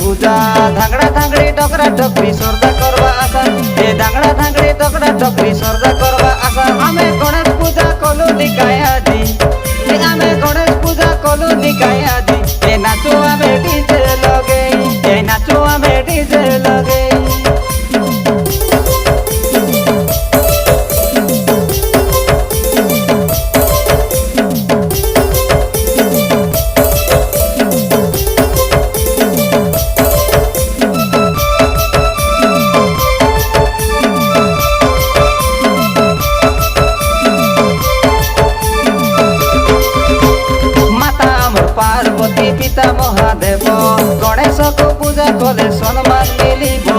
पूजा धांगड़ा धांगड़ी डोकरा डोकरी सरदा करवा आशा ए धांगड़ा धांगड़ी डोकरा डोकरी सरदा करवा आशा आमे गणेश पूजा कलु निकाया दी ए आमे गणेश पूजा कलु निकाया दी ए नाचो आमे डीजे लगे ए नाचो आमे डीजे लगे पार्वती पिता महादेव गणेश को पूजा कले सम्मान मिलिब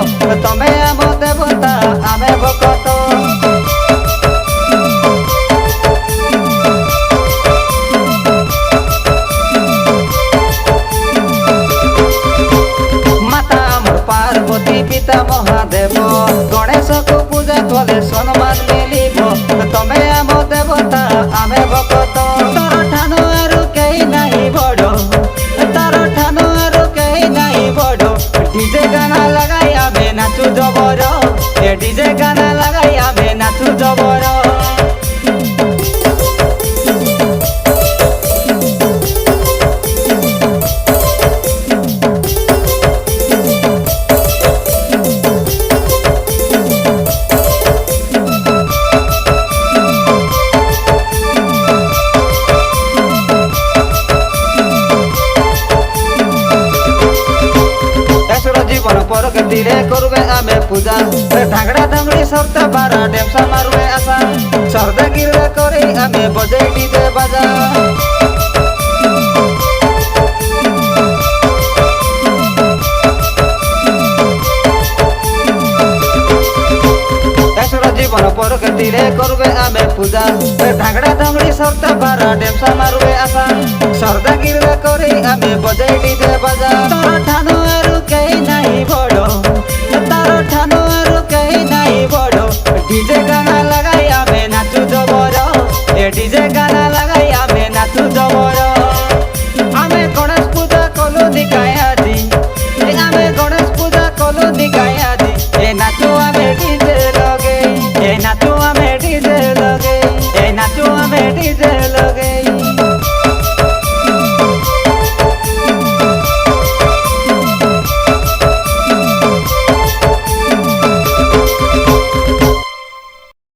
तमे आम देवता आमे भक्त माता आमर पार्वती पिता महादेव गणेश को पूजा कले सम्मान मिलिब तमे आम देवता आमे भक्त तोर ठानो आरु केही नाही बड़ तार ठानो आरु केही नाही बड़ डीजे गाना लगाई आमे नाचु जबर ए डीजे गाना लगाई आमे नाचु जबर जीवन पर गतिरे करबे आमे पूजा ढांगड़ा धांगड़ी सरता बारा डेमसा मारबे आशा सरदा गिरबे करे आमे बजे डीजे बाजा जीवन पर गतिरे करबे आमे पूजा ढांगड़ा धांगड़ी सरता बारा डेमसा मारबे आशा सरदा गिरबे करे आमे बजे डीजे बाजा तोर ठानो आरु केही नाही बड़ तार ठानो